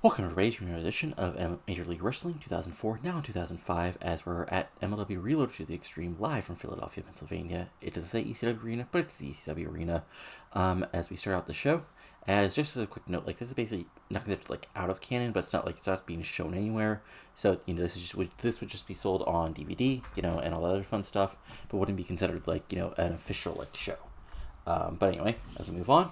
Welcome everybody to another edition of Major League Wrestling 2004, now in 2005, as we're at MLW Reloaded to the Extreme, live from Philadelphia, Pennsylvania. It doesn't say ECW Arena, but it's the ECW Arena. As we start out the show, as just as a quick note, like this is basically not going to like out of canon, but it's not like it's not being shown anywhere. So this would just be sold on DVD, and all that other fun stuff, but wouldn't be considered like an official like show. But anyway, as we move on.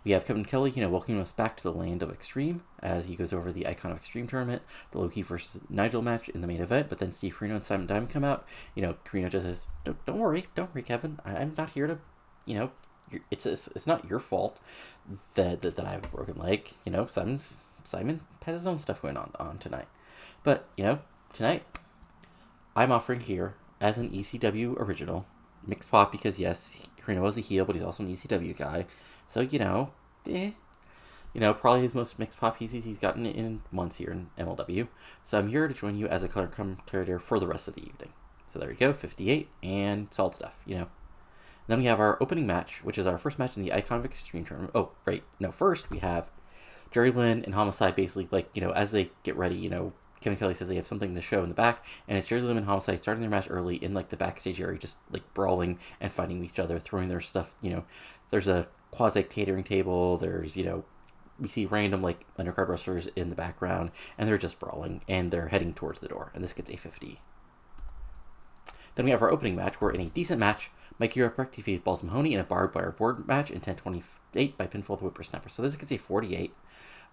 We have Kevin Kelly, welcoming us back to the land of Extreme as he goes over the Icon of Extreme tournament, the Low-Key versus Nigel match in the main event, but then Steve Corino and Simon Diamond come out. Corino just says, don't worry, Kevin. I'm not here to, it's not your fault that I have a broken leg. Simon has his own stuff going on tonight. But, tonight, I'm offering here as an ECW original, mixed pop because, yes, Corino was a heel, but he's also an ECW guy. So, probably his most mixed pop pieces he's gotten in months here in MLW. So I'm here to join you as a color commentator for the rest of the evening. So there we go, 58, and solid stuff, Then we have our opening match, which is our first match in the Icon of Extreme tournament. Oh, right. No, first we have Jerry Lynn and Homicide basically, as they get ready, Kevin Kelly says they have something to show in the back, and it's Jerry Lynn and Homicide starting their match early in, the backstage area, just, brawling and fighting each other, throwing their stuff, There's a quasi-catering table, there's, we see random, undercard wrestlers in the background, and they're just brawling, and they're heading towards the door, and this gets a 50. Then we have our opening match, where in a decent match, Mikey Whipwreck defeated Balls Mahoney in a barbed wire board match in 10:28 by pinfall the Whippersnapper. So this gets a 48.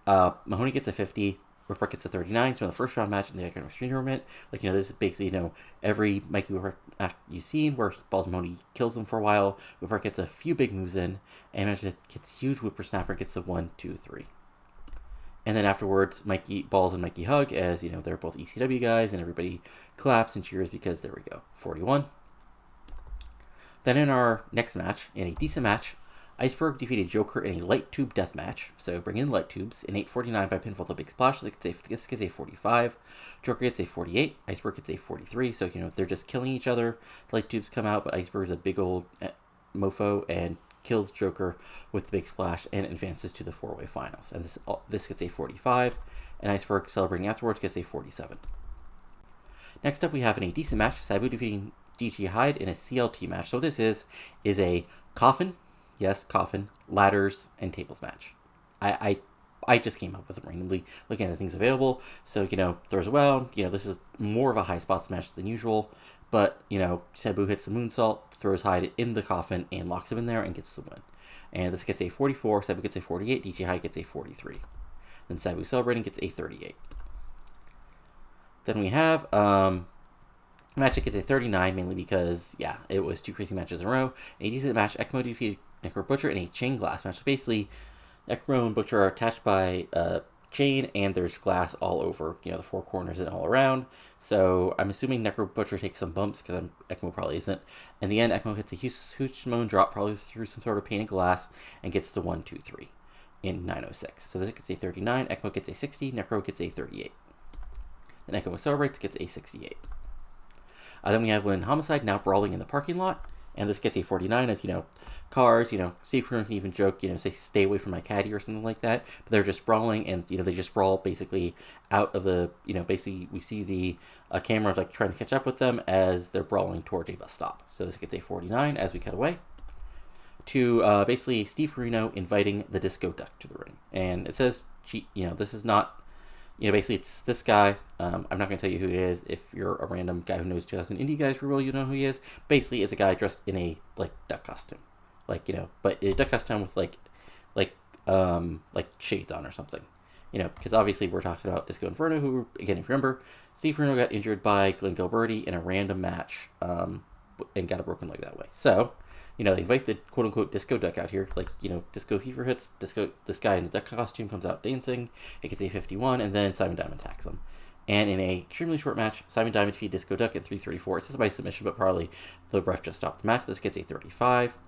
Mahoney gets a 50. Whipwreck gets a 39. So in the first round match in the Icon of Extreme tournament, this is basically, every Mikey Whipwreck act you've seen where Balls Mahoney kills them for a while. Whipwreck gets a few big moves in, and gets huge. Whippersnapper gets the 1, 2, 3. And then afterwards, Balls and Mikey hug as, they're both ECW guys, and everybody claps and cheers because there we go, 41. Then in our next match, in a decent match, Iceberg defeated Joker in a light tube death match. So bring in light tubes in 8:49 by pinfall the Big Splash. This gets a 45. Joker gets a 48. Iceberg gets a 43. So, they're just killing each other. Light tubes come out, but Iceberg is a big old mofo and kills Joker with the Big Splash and advances to the four-way finals. And this gets a 45. And Iceberg, celebrating afterwards, gets a 47. Next up, we have in a decent match, Sabu defeating DJ Hyde in a CLT match. So this is a coffin. Yes, coffin, ladders, and tables match. I just came up with them randomly, looking at the things available. So, throws well. This is more of a high spots match than usual. But, Sabu hits the moonsault, throws Hyde in the coffin, and locks him in there and gets the win. And this gets a 44, Sabu gets a 48, DJ Hyde gets a 43. Then Sabu celebrating gets a 38. Then we have match that gets a 39, mainly because, it was two crazy matches in a row. In a decent match, Ekmo defeated Necro Butcher in a chain glass match. So basically, Ekmo and Butcher are attached by a chain, and there's glass all over, the four corners and all around. So I'm assuming Necro Butcher takes some bumps, because Ekmo probably isn't. In the end, Ekmo hits a huge moan drop, probably through some sort of painted glass, and gets the 1, 2, 3 in 9:06. So this gets a 39, Ekmo gets a 60, Necro gets a 38. Then Ekmo celebrates, gets a 68. Then we have Lynn Homicide now brawling in the parking lot, and this gets a 49 as, cars, Steve Corino can even joke, say, stay away from my caddy or something like that, but they're just brawling, and, they just brawl basically out of the, basically we see the camera, trying to catch up with them as they're brawling towards a bus stop. So this gets a 49 as we cut away to basically Steve Corino inviting the Disco Duck to the ring. And it says, this is not, basically it's this guy. I'm not going to tell you who it is. If you're a random guy who knows 2000 indie guys for real, you know who he is. Basically, it's a guy dressed in a, duck costume. But a duck costume with, shades on or something. Because obviously we're talking about Disco Inferno, who, again, if you remember, Steve Corino got injured by Glenn Gilberti in a random match, and got a broken leg that way. So, they invite the quote-unquote Disco Duck out here, Disco Fever hits, this guy in the duck costume comes out dancing, it gets a 51, and then Simon Diamond attacks him. And in a extremely short match, Simon Diamond defeated Disco Duck at 3:34. It says by submission, but probably the ref just stopped the match. This gets a 35.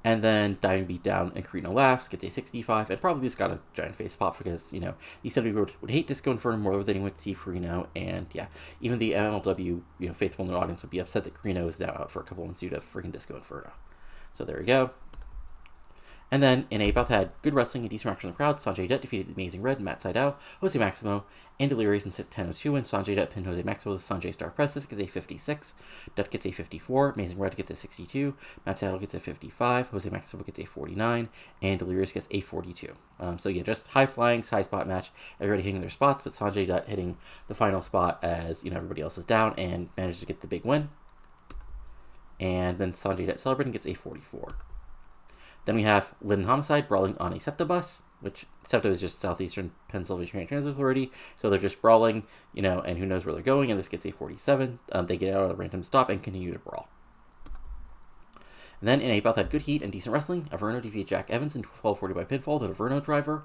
And then Diamond beat down and Corino laughs, gets a 65, and probably just got a giant face pop because, ECW would hate Disco Inferno more than he would see Corino, and even the MLW, faithful in the audience would be upset that Corino is now out for a couple months due to freaking Disco Inferno. So there we go. And then in a bout that had good wrestling and decent reaction from the crowd, Sonjay Dutt defeated Amazing Red, Matt Sydal, Jose Maximo, and Delirious in 10:02, and Sonjay Dutt pinned Jose Maximo with Sonjay Star Press. This gets a 56. Dutt gets a 54. Amazing Red gets a 62. Matt Sydal gets a 55. Jose Maximo gets a 49. And Delirious gets a 42. So yeah, just high flying, high spot match. Everybody hitting their spots, but Sonjay Dutt hitting the final spot as everybody else is down and manages to get the big win. And then Sonjay Dutt celebrating gets a 44. Then we have Lynn Homicide brawling on a SEPTA bus, which SEPTA is just Southeastern Pennsylvania Transit Authority, so they're just brawling, and who knows where they're going, and this gets a 47. They get out of a random stop and continue to brawl. And then in a bout that had good heat and decent wrestling, Averno defeated Jack Evans in 12:40 by pinfall, the Averno driver.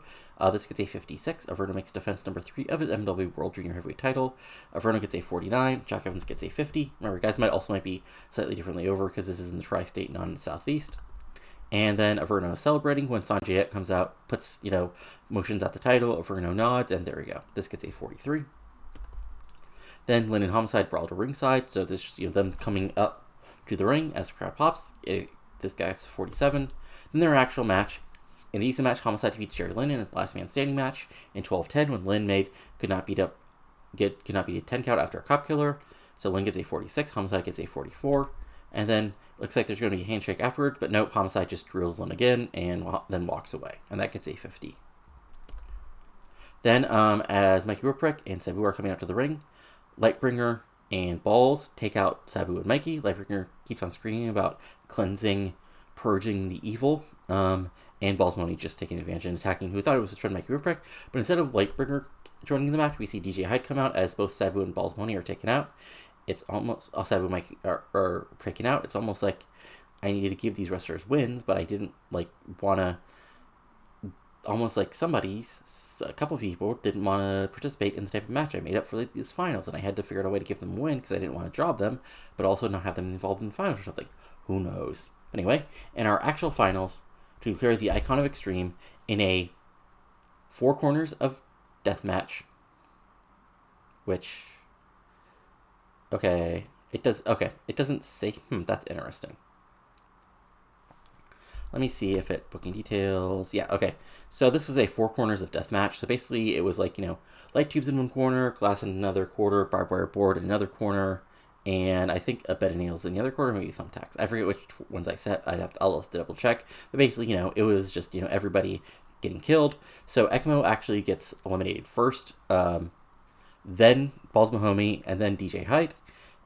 This gets a 56. Averno makes defense number 3 of his MLW World Junior Heavyweight title. Averno gets a 49. Jack Evans gets a 50. Remember, guys might be slightly differently over because this is in the tri-state, not in the Southeast. And then Averno is celebrating when Sonjay Dutt comes out, puts, motions at the title, Averno nods, and there we go. This gets a 43. Then Lynn and Homicide brawl to ringside, so this is, them coming up to the ring as the crowd pops. This guy's 47. Then their actual match. In the decent match, Homicide defeats Jerry Lynn in a last man standing match in 12:10 when Lynn could not beat a 10 count after a cop killer. So Lynn gets a 46, Homicide gets a 44. And then looks like there's going to be a handshake afterward, but no, Homicide just drills Lynn again and then walks away. And that gets a 50. Then, as Mikey Whipwreck and Sabu are coming out to the ring, Lightbringer and Balls take out Sabu and Mikey. Lightbringer keeps on screaming about cleansing, purging the evil. And Balls Money just taking advantage and attacking who thought it was his friend Mikey Whipwreck. But instead of Lightbringer joining the match, we see DJ Hyde come out as both Sabu and Balls Money are taken out. It's almost Sabu and Mikey are taken out. It's almost like I needed to give these wrestlers wins, but I didn't want to. Almost like a couple people didn't want to participate in the type of match I made up for these finals, and I had to figure out a way to give them a win because I didn't want to job them, but also not have them involved in the finals or something. Who knows? Anyway, in our actual finals, to declare the Icon of Extreme in a 4 corners of death match, which, it doesn't say, that's interesting. Let me see if booking details. Yeah, okay. So this was a 4 corners of death match. So basically it was like, light tubes in one corner, glass in another quarter, barbed wire board in another corner, and I think a bed of nails in the other corner, maybe thumbtacks. I forget which ones I set. I'll have to double check. But basically, it was just, everybody getting killed. So Ekmo actually gets eliminated first, then Balls Mahomey, and then DJ Hyde.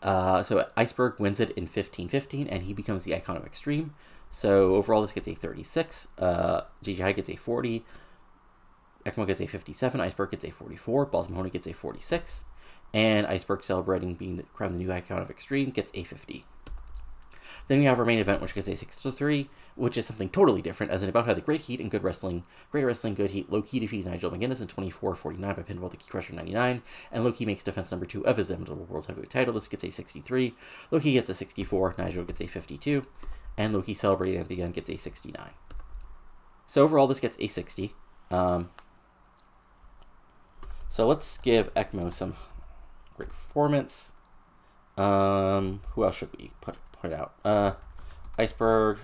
So Iceberg wins it in 15-15, and he becomes the Icon of Extreme. So overall, this gets a 36. DJ Hyde gets a 40. Ekmo gets a 57. Iceberg gets a 44. Balls Mahoney gets a 46. And Iceberg, celebrating being crowned the new Icon of Extreme, gets a 50. Then we have our main event, which gets a 6-3, which is something totally different, as in about how the great heat and good wrestling. Great wrestling, good heat. Low-key defeated Nigel McGuinness in 24-49 by pinfall, the Key Crusher 99. And Low-key makes defense number 2 of his MLW World Heavyweight title. This gets a 63. Low-key gets a 64. Nigel gets a 52. And Low-key celebrating at the end gets a 69. So overall, this gets a 60. So let's give Ekmo some great performance. Who else should we point out? Iceberg,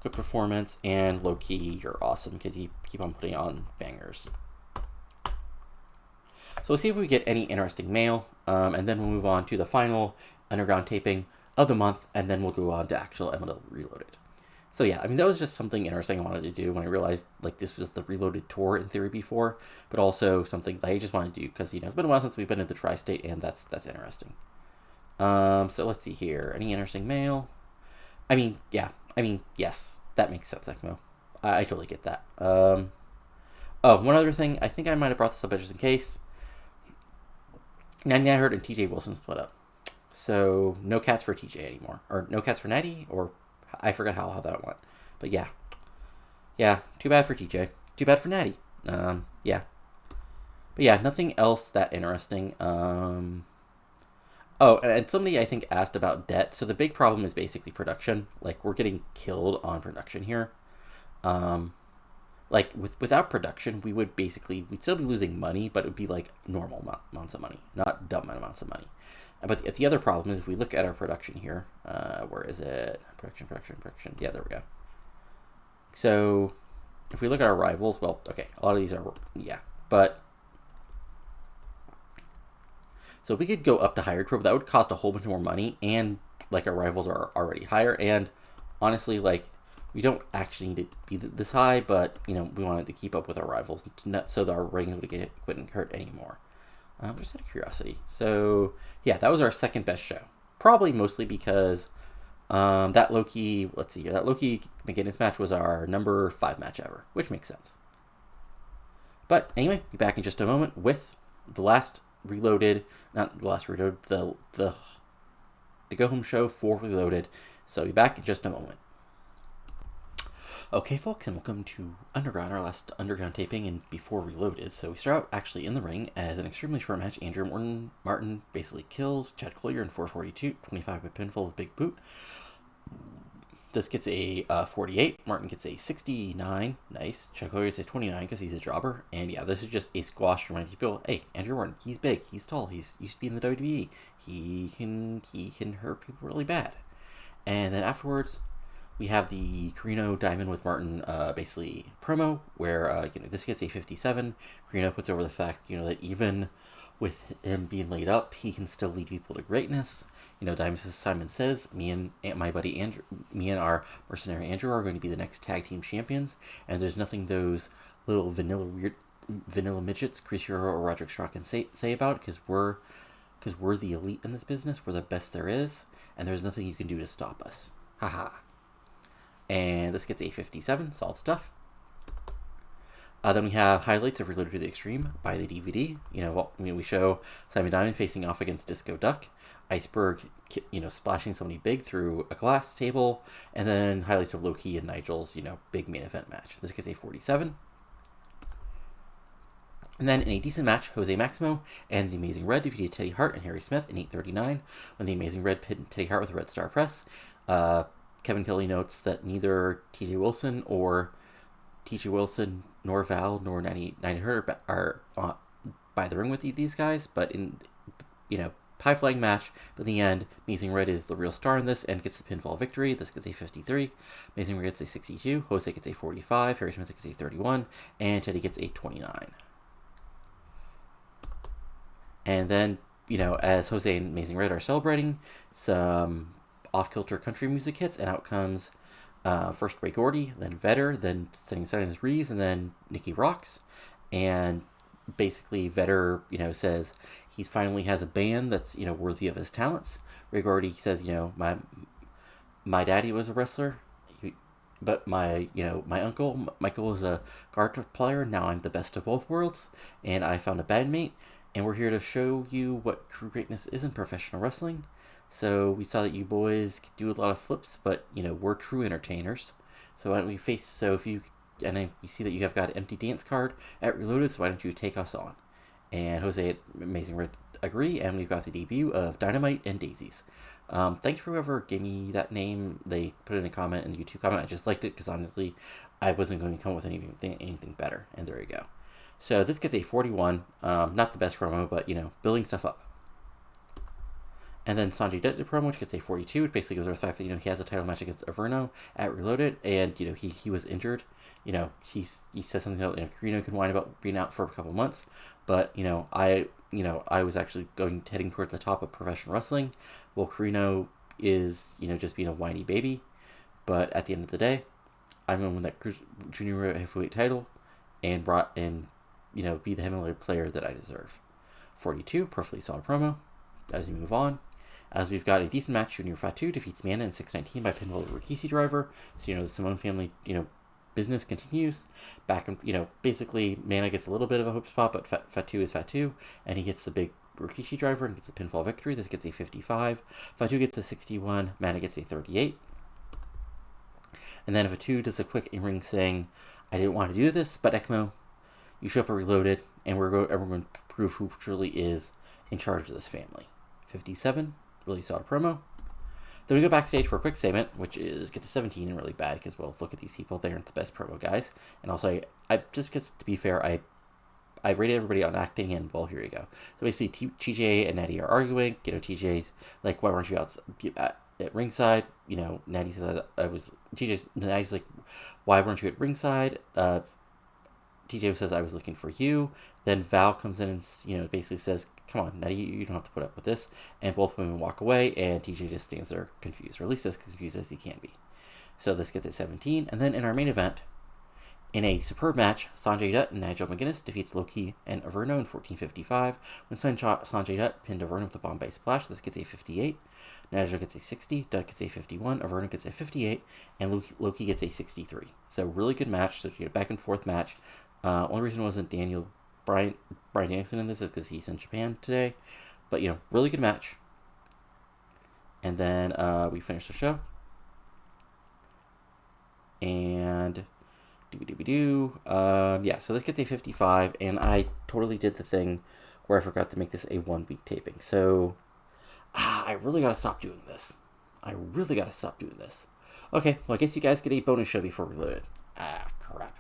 good performance, and Low-key, you're awesome because you keep on putting on bangers. So we'll see if we get any interesting mail, and then we'll move on to the final underground taping of the month, and then we'll go on to actual MLW Reloaded. So yeah, that was just something interesting I wanted to do when I realized this was the Reloaded tour in theory before, but also something that I just wanted to do because it's been a while since we've been in the tri-state, and that's interesting. So let's see here. Any interesting mail? Yes, that makes sense, Ekmo. I totally get that. Oh, one other thing. I think I might have brought this up just in case. 99 Hurt and TJ Wilson split up. So no cats for TJ anymore. Or no cats for Natty, or I forgot how that went. But yeah. Yeah, too bad for TJ. Too bad for Natty. Yeah. But yeah, nothing else that interesting. Oh, and somebody I think asked about debt. So the big problem is basically production. We're getting killed on production here. Without production, we'd still be losing money, but it would be normal amounts of money, not dumb amounts of money. But the other problem is if we look at our production here, where is it? Production. Yeah, there we go. So if we look at our rivals, well, okay, a lot of these are, yeah, but so we could go up to higher pro, but that would cost a whole bunch more money, and like our rivals are already higher, and honestly, like we don't actually need to be this high, but we wanted to keep up with our rivals, so that our ratings wouldn't hurt anymore. Just out of curiosity. So yeah, that was our second best show. Probably mostly because that Loki, let's see here, that Loki McGuinness match was our number 5 match ever, which makes sense. But anyway, be back in just a moment with the last Reloaded, not the last Reloaded, the Go Home show for Reloaded. So be back in just a moment. Okay, folks, and welcome to Underground, our last Underground taping and before Reloaded. So we start out actually in the ring as an extremely short match. Andrew Martin basically kills Chad Collier in 442, 25 by pinfall with big boot. This gets a 48. Martin gets a 69. Nice. Chad Collier gets a 29 because he's a jobber. And yeah, this is just a squash to remind people, hey, Andrew Martin, he's big, he's tall, he's used to be in the WWE. He can hurt people really bad. And then afterwards, we have the Carino Diamond with Martin basically promo where this gets a 57. Carino puts over the fact that even with him being laid up, he can still lead people to greatness. Diamond says, Simon says, me and my buddy Andrew, me and our mercenary Andrew are going to be the next tag team champions, and there's nothing those little vanilla midgets, Chris Hero or Roderick Strong can say about it, because we're the elite in this business, we're the best there is, and there's nothing you can do to stop us. Haha. And this gets a 57, solid stuff. Then we have highlights of Reloaded to the Extreme by the DVD. We show Simon Diamond facing off against Disco Duck, Iceberg, splashing somebody big through a glass table, and then highlights of Loki and Nigel's, big main event match. This gets a 47. And then in a decent match, Jose Maximo and the Amazing Red defeated Teddy Hart and Harry Smith in 8:39 when the Amazing Red pinned Teddy Hart with a Red Star Press. Kevin Kelly notes that neither TJ Wilson nor Val nor 90 Hurt are by the ring with these guys, but in high flying match. But in the end, Amazing Red is the real star in this and gets the pinfall victory. This gets a 53. Amazing Red gets a 62. Jose gets a 45. Harry Smith gets a 31, and Teddy gets a 29. And then as Jose and Amazing Red are celebrating, some off-kilter country music hits, and out comes first Ray Gordy, then Vetter, then Silence Reeves, and then Nikki Rocks. And basically Vetter, says he finally has a band that's, worthy of his talents. Ray Gordy says, my daddy was a wrestler, but my uncle Michael was a guitar player. Now I'm the best of both worlds, and I found a bandmate, and we're here to show you what true greatness is in professional wrestling. So we saw that you boys could do a lot of flips, but we're true entertainers. So why don't we face? So if you we see that you have got an empty dance card at Reloaded, so why don't you take us on? And Jose and Amazing Red agree, and we've got the debut of Dynamite and Daisies. Thanks for whoever gave me that name. They put it in a comment in the YouTube comment. I just liked it because honestly, I wasn't going to come up with anything better. And there you go. So this gets a 41. Not the best promo, but building stuff up. And then Sonjay Dutt did promo, which gets a 42, which basically goes over the fact that, he has a title match against Averno at Reloaded, and, he was injured. He says something about, Carino can whine about being out for a couple months, but, I was actually heading towards the top of professional wrestling. Well, Carino is, just being a whiny baby, but at the end of the day, I'm going to win that junior heavyweight title and be the MLW player that I deserve. 42, perfectly solid promo. As we move on, as we've got a decent match, Junior Fatu defeats Mana in 6:19 by pinfall over Rikishi driver. So, the Simone family, business continues. Back, basically, Mana gets a little bit of a hope spot, but Fatu is Fatu, and he gets the big Rikishi driver and gets a pinfall victory. This gets a 55. Fatu gets a 61. Mana gets a 38. And then Fatu does a quick in-ring saying, I didn't want to do this, but Ekmo, you show up at Reloaded, and we're going to prove who truly is in charge of this family. 57, really solid promo. Then we go backstage for a quick segment, which is get to 17 and really bad because, well, look at these people. They aren't the best promo guys. And also, I just because, to be fair, I rated everybody on acting, and, well, here you go. So basically, TJ and Natty are arguing. TJ's like, why weren't you at ringside. You know, Natty says I was. Natty's like, why weren't you at ringside? TJ says I was looking for you. Then Val comes in and basically says, "Come on, Natty, you don't have to put up with this." And both women walk away, and TJ just stands there confused, or at least as confused as he can be. So this gets at 17, and then in our main event, in a superb match, Sonjay Dutt and Nigel McGuinness defeats Loki and Averno in 14:55. When Sonjay Dutt pinned Averno with a Bombay Splash, this gets a 58. Nigel gets a 60, Dutt gets a 51, Averno gets a 58, and Loki gets a 63. So really good match. So back and forth match. Only reason it wasn't Bryan Danielson in this is because he's in Japan today. But really good match. And then we finish the show. And so this gets a 55, and I totally did the thing where I forgot to make this a 1 week taping. So I really gotta stop doing this. Okay, well I guess you guys get a bonus show before Reloaded. Crap.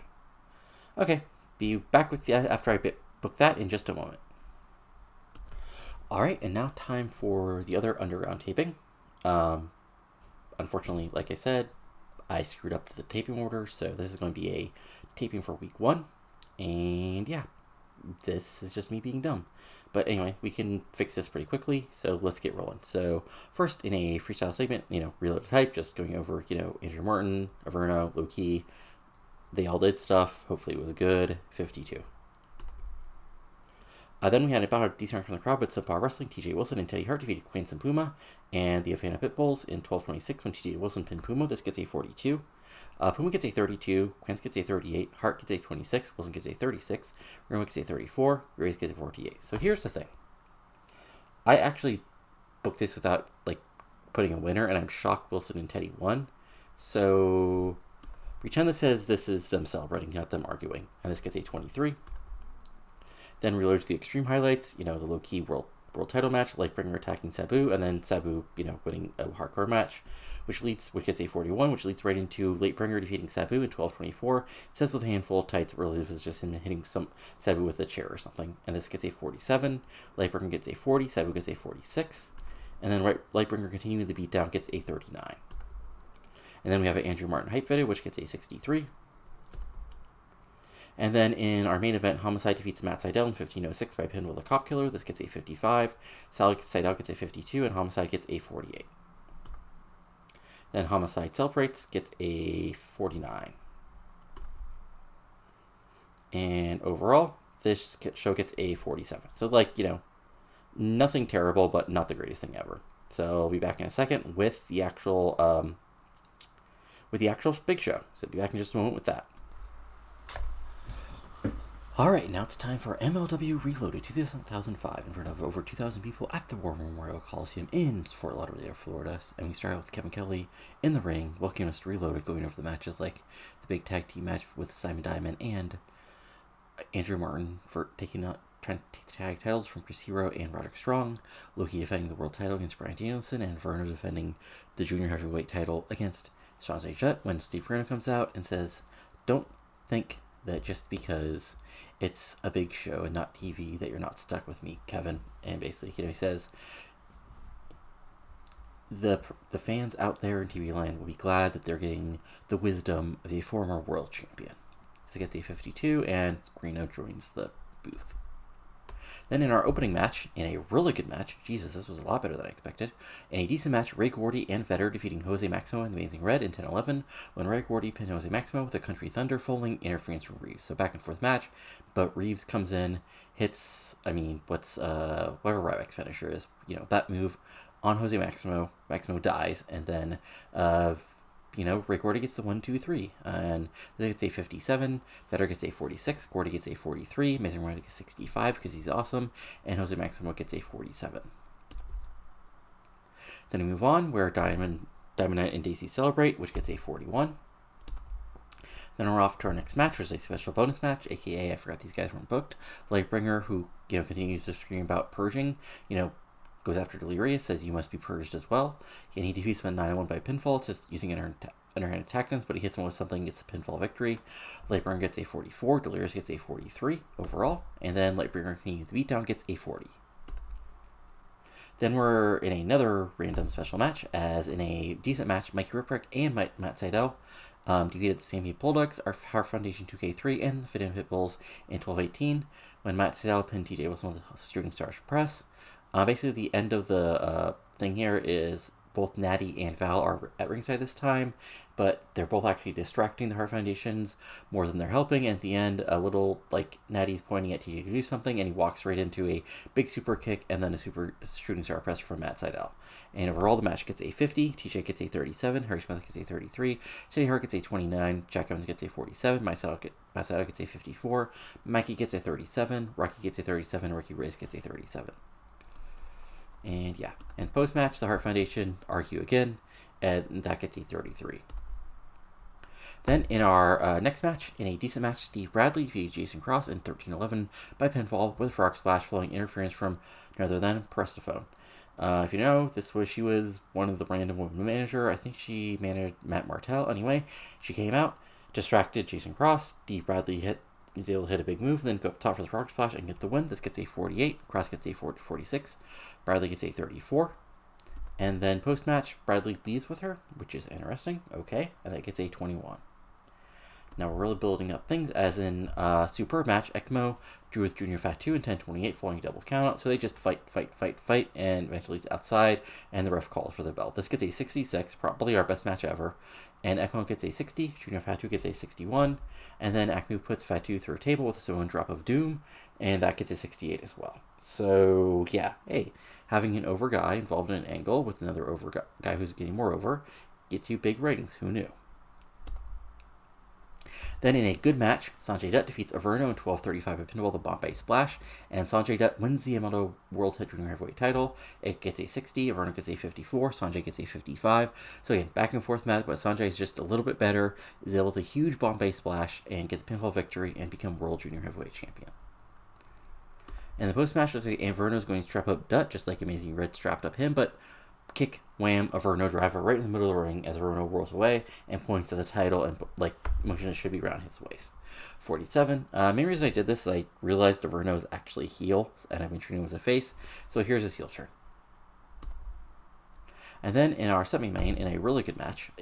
Okay, be back with you after I book that in just a moment. Alright, and now time for the other underground taping. Unfortunately, like I said, I screwed up the taping order, so this is going to be a taping for week 1. And yeah, this is just me being dumb. But anyway, we can fix this pretty quickly, so let's get rolling. So first, in a freestyle segment, Reloaded Type, just going over, Andrew Martin, Averno, Loki. They all did stuff. Hopefully it was good. 52. Then we had about a decent round from the crowd, but Subpar Wrestling, TJ Wilson and Teddy Hart defeated Queens and Puma and the Afana Pitbulls in 12:26 when TJ Wilson pinned Puma. This gets a 42. Puma gets a 32, Queens gets a 38, Hart gets a 26, Wilson gets a 36, Roma gets a 34, Grace gets a 48. So here's the thing. I actually booked this without, putting a winner, and I'm shocked Wilson and Teddy won. So pretend this says this is them celebrating, not them arguing, and this gets a 23. Then reload to the extreme highlights, the low-key world title match, Lightbringer attacking Sabu, and then Sabu, winning a hardcore match, which gets a 41, which leads right into Lightbringer defeating Sabu in 12:24. It says with a handful of tights, really this was just him hitting some Sabu with a chair or something, and this gets a 47. Lightbringer gets a 40, Sabu gets a 46, and then Lightbringer continuing the beatdown gets a 39. And then we have an Andrew Martin hype video, which gets a 63. And then in our main event, Homicide defeats Matt Sydal in 15:06 by pin with a cop killer. This gets a 55. Sydal gets a 52, and Homicide gets a 48. Then Homicide celebrates, gets a 49. And overall, this show gets a 47. So, nothing terrible, but not the greatest thing ever. So I'll be back in a second with the actual big show. So I'll be back in just a moment with that. Alright, now it's time for MLW Reloaded 2005 in front of over 2,000 people at the War Memorial Coliseum in Fort Lauderdale, Florida. And we start out with Kevin Kelly in the ring, welcoming us to Reloaded, going over the matches like the big tag team match with Simon Diamond and Andrew Martin for trying to take the tag titles from Chris Hero and Roderick Strong, Loki defending the world title against Bryan Danielson, and Verno defending the junior heavyweight title against Sonjay Dutt when Steve Corino comes out and says, "Don't think that just because it's a big show and not TV that you're not stuck with me, Kevin." And basically, he says the fans out there in TV land will be glad that they're getting the wisdom of a former world champion. So get the 52, and Corino joins the booth. Then in our opening match, in a really good match, Jesus, this was a lot better than I expected. In a decent match, Ray Gordy and Vetter defeating Jose Maximo and the Amazing Red in 10-11, when Ray Gordy pinned Jose Maximo with a Country Thunder following interference from Reeves. So back and forth match, but Reeves comes in, hits, whatever Ryback's finisher is, that move on Jose Maximo. Maximo dies, and then, Ray Gordy gets the 1, 2, 3, and they gets a 57, Vetter gets a 46, Gordy gets a 43, Amazing Red gets 65 because he's awesome, and Jose Maximo gets a 47. Then we move on where Diamond Knight and Daisy celebrate, which gets a 41. Then we're off to our next match, which is a special bonus match, aka I forgot these guys weren't booked. Lightbringer, who continues to scream about purging, goes after Delirious, says you must be purged as well, and he defeats him at 9-1 by pinfall, just using underhand tactics, but he hits him with something, gets a pinfall victory. Lightbringer gets a 44, Delirious gets a 43 overall, and then Lightbringer continues the beatdown, gets a 40. Then we're in another random special match, as in a decent match, Mikey Ripprick and Matt Seidel defeated the Stampede Bulldogs, our Heart Foundation 2K3, and the Fit In Pitbulls in 12-18, when Matt Seidel pinned TJ Wilson with the Shooting Stars Press. Basically, the end of the thing here is both Natty and Val are at ringside this time, but they're both actually distracting the Heart Foundations more than they're helping. And at the end, a little, like, Natty's pointing at TJ to do something, and he walks right into a big super kick and then a super shooting star press from Matt Seidel. And overall, the match gets a 50, TJ gets a 37, Harry Smith gets a 33, City Hart gets a 29, Jack Evans gets a 47, Matt Seidel gets a 54, Mikey gets a 37, Rocky gets a 37, Ricky Reyes gets a 37. And yeah, and post-match, the Heart Foundation argue again, and that gets a 33. Then in our next match, in a decent match, Steve Bradley defeated Jason Cross in 13-11 by pinfall with a frog splash following interference from none other than Prestaphone. If you know, she was one of the random women manager. I think she managed Matt Martell. Anyway, she came out, distracted Jason Cross. Steve Bradley was able to hit a big move, then go up top for the frog splash and get the win. This gets a 48. Cross gets a 46. Bradley gets a 34. And then post-match, Bradley leaves with her, which is interesting. Okay, and that gets a 21. Now we're really building up things, as in superb match, Ekmo drew with Junior Fatu in 10-28 following a double countout. So they just fight, and eventually it's outside, and the ref calls for the bell. This gets a 66, probably our best match ever. And Ekmo gets a 60, Junior Fatu gets a 61, and then Ekmo puts Fatu through a table with a Samoan drop of doom, and that gets a 68 as well. So yeah, hey, having an over guy involved in an angle with another over guy who's getting more over gets you big ratings. Who knew? Then in a good match, Sonjay Dutt defeats Averno in 12-35 by pinfall the Bombay Splash, and Sonjay Dutt wins the MLW World Junior Heavyweight Title. It gets a 60, Averno gets a 54, Sonjay gets a 55. So again, back and forth match, but Sonjay is just a little bit better, is able to huge Bombay Splash and get the pinfall victory and become World Junior Heavyweight Champion. And the post-match looks like Averno is going to strap up Dutt, just like Amazing Red strapped up him, but kick, wham, Averno driver right in the middle of the ring as Averno whirls away and points to the title and, like, motion it should be around his waist. 47. Main reason I did this is I realized Averno is actually heel, and I've been treating him as a face, so here's his heel turn. And then in our semi-main, in a really good match,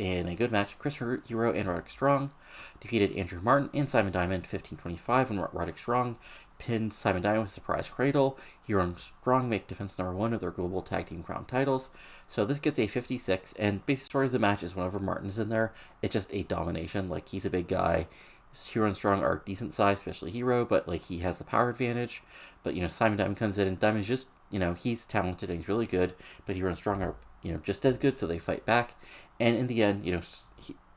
Chris Hero and Roderick Strong defeated Andrew Martin and Simon Diamond 15-25 when Roderick Strong pinned Simon Diamond with a surprise cradle. Hero and Strong make defense number 1 of their global tag team crown titles. So this gets a 56, and basic story of the match is whenever Martin's in there, it's just a domination. Like, he's a big guy. Hero and Strong are decent size, especially Hero, but like he has the power advantage. But Simon Diamond comes in, and Diamond's just he's talented and he's really good, but Hero and Strong are just as good, so they fight back. And in the end,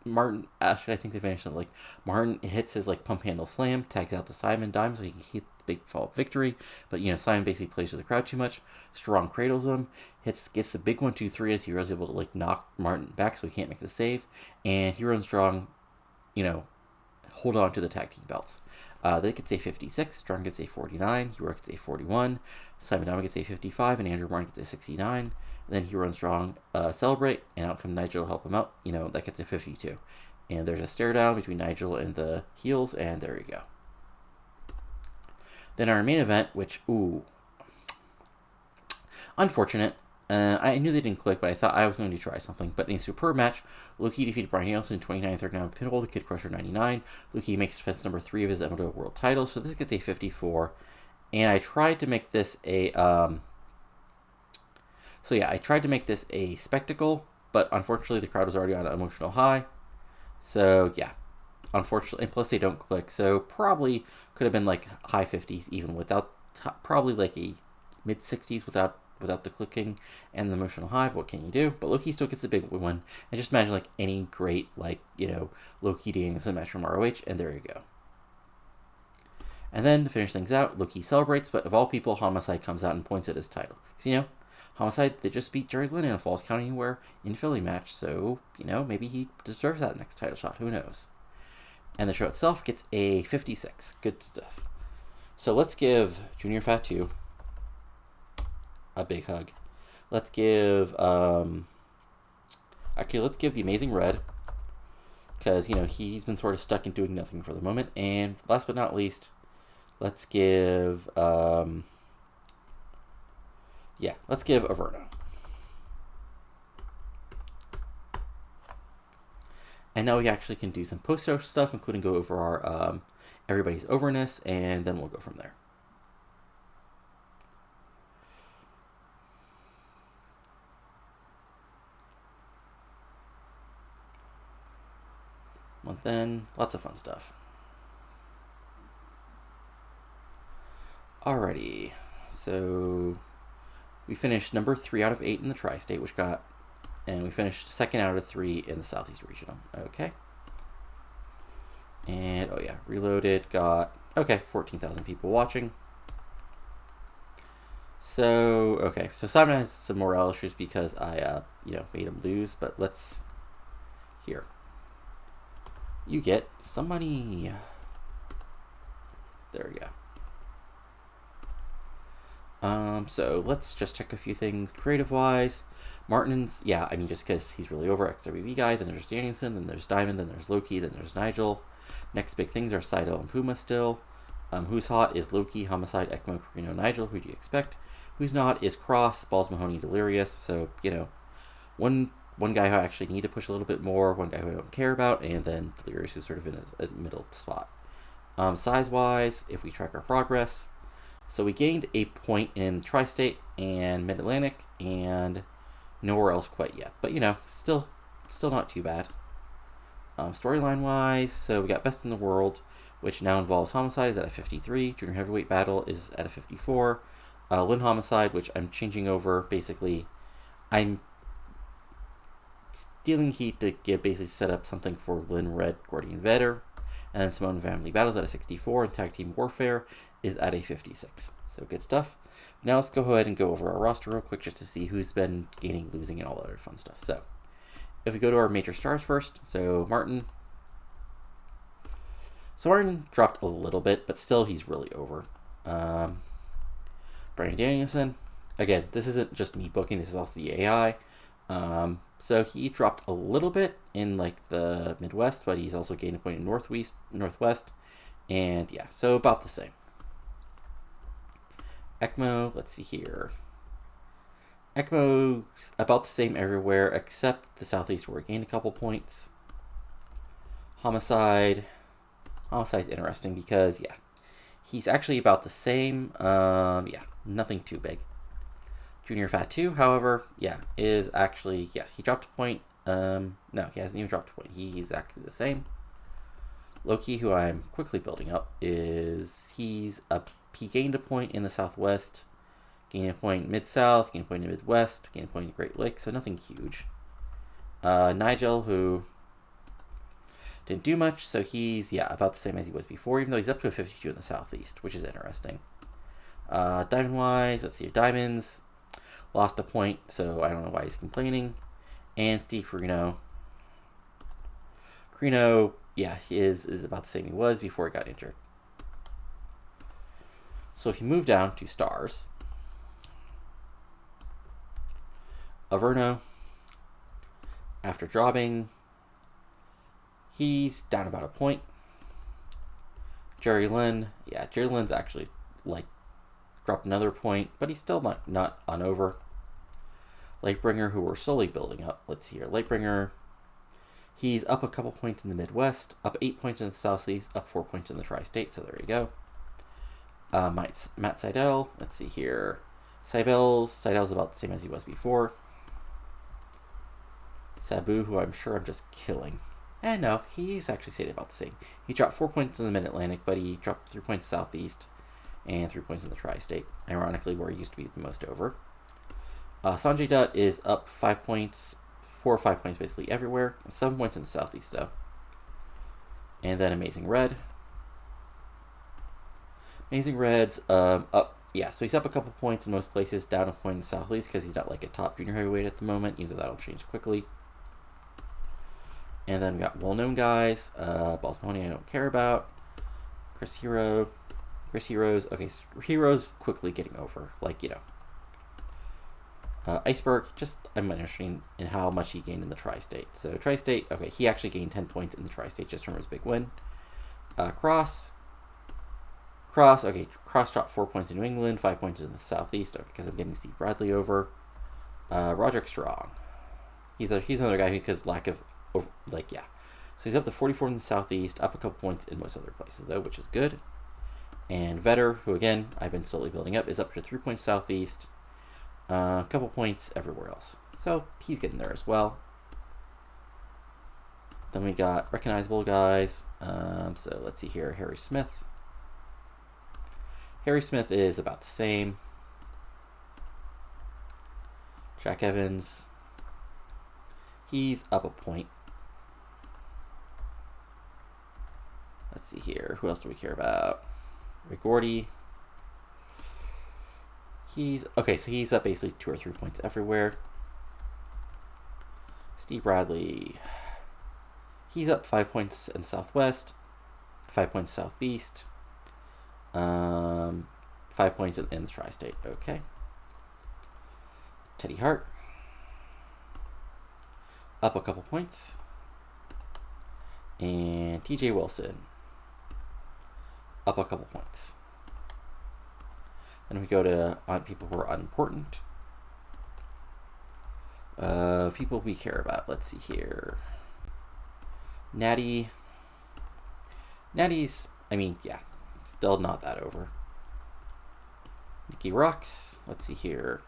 Martin, actually, I think they finished it like Martin hits his pump handle slam, tags out to Simon Diamond so he can hit the big fall victory. But Simon basically plays with the crowd too much. Strong cradles him, gets the big 1-2-3 as Hero's able to knock Martin back so he can't make the save. And Hero and Strong, hold on to the tag team belts. They gets a 56, Strong gets a 49, Hero gets a 41, Simon Diamond gets a 55, and Andrew Martin gets a 69. Then Hero and Strong celebrate, and out comes Nigel to help him out. That gets a 52. And there's a stare down between Nigel and the heels, and there you go. Then our main event, which, unfortunate. I knew they didn't click, but I thought I was going to try something. But in a superb match, Loki defeated Bryan Danielson 29-39 pinfall the Kid Crusher 99. Loki makes defense number 3 of his MLW World Title, so this gets a 54. And I tried to make this a I tried to make this a spectacle, but unfortunately the crowd was already on an emotional high. So yeah, unfortunately, and plus they don't click, so probably could have been high 50s even without, probably a mid 60s without the clicking and the emotional high. What can you do? But Loki still gets the big one. And just imagine any great Loki Danielson match from ROH, and there you go. And then to finish things out, Loki celebrates, but of all people, Homicide comes out and points at his title. Because, Homicide, they just beat Jerry Lynn in a Falls Count Anywhere in Philly match, so, maybe he deserves that next title shot. Who knows? And the show itself gets a 56. Good stuff. So let's give Junior Fatu a big hug. Let's give, let's give the Amazing Red, because, he's been sort of stuck in doing nothing for the moment. And last but not least, let's give Yeah, let's give Averno. And now we actually can do some post-show stuff, including go over our everybody's overness, and then we'll go from there. Month end, lots of fun stuff. Alrighty, so we finished number 3 out of 8 in the Tri-State, and we finished 2nd out of 3 in the Southeast Regional. Okay. And, oh yeah, Reloaded got, okay, 14,000 people watching. So, okay, so Simon has some morale issues because I, made him lose, but let's, here. You get some money. There we go. So let's just check a few things creative-wise. Martin's, yeah, I mean, just because he's really over, XWB guy, then there's Danielson, then there's Diamond, then there's Loki, then there's Nigel. Next big things are Seidel and Puma still. Who's hot is Loki, Homicide, Ekmo, Carino, Nigel. Who do you expect? Who's not is Cross, Balls, Mahoney, Delirious. So, one guy who I actually need to push a little bit more, one guy who I don't care about, and then Delirious who's sort of in a middle spot. Size-wise, if we track our progress, so we gained a point in Tri-State and Mid-Atlantic, and nowhere else quite yet. But, still not too bad. Storyline-wise, so we got Best in the World, which now involves Homicide, is at a 53. Junior Heavyweight Battle is at a 54. Lynn Homicide, which I'm changing over. Basically, I'm stealing heat to basically set up something for Lynn Red, Gordian Vetter. And then Simone Family Battles at a 64, and Tag Team Warfare is at a 56. So good stuff. Now let's go ahead and go over our roster real quick just to see who's been gaining, losing, and all that other fun stuff. So if we go to our major stars first, so Martin. So Martin dropped a little bit, but still he's really over. Bryan Danielson. Again, this isn't just me booking, this is also the AI. So he dropped a little bit in like the Midwest, but he's also gained a point in Northwest, and yeah, so about the same. Ekmo, let's see here. Ekmo's about the same everywhere except the Southeast where he gained a couple points. Homicide's interesting because yeah, he's actually about the same. Yeah, nothing too big. Junior Fatu, however, yeah, is actually, yeah, he dropped a point. No, he hasn't even dropped a point. He's actually the same. Loki, who I'm quickly building up, he gained a point in the Southwest, gained a point in Mid-South, gained a point in Midwest, gained a point in Great Lakes, so nothing huge. Nigel, who didn't do much, so he's, yeah, about the same as he was before, even though he's up to a 52 in the Southeast, which is interesting. Diamond-wise, let's see, Diamonds lost a point, so I don't know why he's complaining. And Steve Carino, yeah, he is about the same he was before he got injured. So if you move down to stars, Averno, after dropping, he's down about a point. Jerry Lynn, yeah, Jerry Lynn's actually dropped another point, but he's still not on over. Lightbringer, who we're slowly building up. Let's see here. Lightbringer, he's up a couple points in the Midwest, up 8 points in the Southeast, up 4 points in the Tri-State, so there you go. Matt Seidel, let's see here. Seidel's about the same as he was before. Sabu, who I'm sure I'm just killing. And no, he's actually stayed about the same. He dropped 4 points in the Mid-Atlantic, but he dropped 3 points Southeast and 3 points in the Tri-State, ironically where he used to be the most over. Sonjay Dutt is up 5 points, 4 or 5 points basically everywhere, and 7 points in the Southeast though. And then Amazing Red. Amazing Red's up, yeah, so he's up a couple points in most places, down a point in the Southeast because he's not like a top junior heavyweight at the moment, either that'll change quickly. And then we got well-known guys, Balls Mahoney I don't care about, Chris Heroes, okay, so Heroes quickly getting over, Iceberg, I'm interested in how much he gained in the Tri-State. So Tri-State, okay, he actually gained 10 points in the Tri-State just from his big win. Cross, Cross drop 4 points in New England, 5 points in the Southeast, because I'm getting Steve Bradley over. Roderick Strong. He's another guy who, because lack of, yeah. So he's up to 44 in the Southeast, up a couple points in most other places, though, which is good. And Vetter, who, again, I've been slowly building up, is up to 3 points Southeast, a couple points everywhere else. So he's getting there as well. Then we got recognizable guys. So let's see here. Harry Smith. Harry Smith is about the same. Jack Evans. He's up a point. Let's see here. Who else do we care about? Ray Gordy. He's up basically 2 or 3 points everywhere. Steve Bradley. He's up 5 points in Southwest, 5 points Southeast, 5 points in the Tri-State. Okay. Teddy Hart. Up a couple points. And TJ Wilson. Up a couple points. And we go to people who are unimportant. People we care about. Let's see here. Natty's, still not that over. Nikki Rocks, let's see here.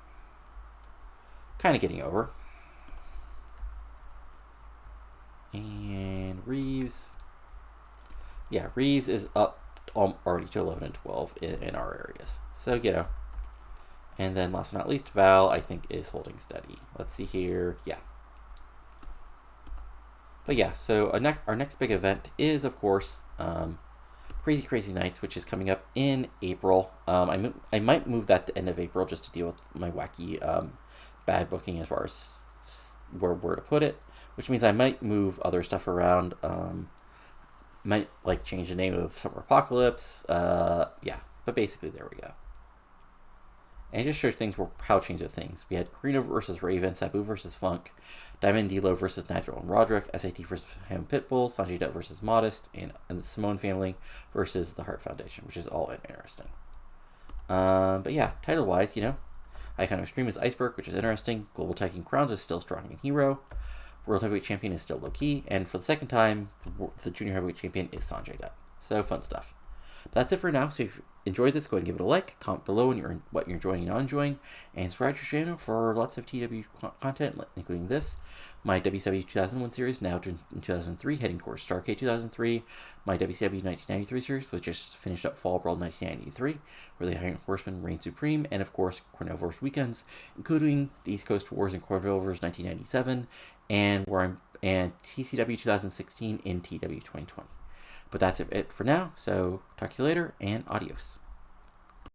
Kind of getting over. And Reeves. Yeah, Reeves is up already to 11 and 12 in our areas. So, And then last but not least, Val, I think, is holding steady. Let's see here. Yeah. But yeah, so our next big event is, of course, Crazy Crazy Nights, which is coming up in April. I might move that to end of April just to deal with my wacky bad booking as far as where to put it, which means I might move other stuff around. Might change the name of Summer Apocalypse. Yeah, but basically there we go. And just show things how change of things. We had Karina versus Raven, Sabu versus Funk, Diamond D'Lo versus Nigel and Roderick, SAT versus Ham Pitbull, Sonjay Dutt versus Modest, and the Simone family versus the Hart Foundation, which is all interesting. But yeah, title-wise, Icon Extreme is Iceberg, which is interesting. Global Tag Team Crowns is still strong and hero. World Heavyweight Champion is still low-key. And for the second time, the Junior Heavyweight Champion is Sonjay Dutt. So, fun stuff. That's it for now. So if you enjoyed this, go ahead and give it a like. Comment below what you're enjoying and not enjoying. And subscribe to your channel for lots of TEW content, including this. My WCW 2001 series, now in 2003, heading towards Starrcade 2003. My WCW 1993 series, which just finished up Fall Brawl 1993, where the Iron Horseman reigned supreme. And of course, Cornell vs. Weekends, including the East Coast Wars and Cornell vs. 1997. And TCW 2016 in TEW 2020. But that's it for now, so talk to you later, and adios.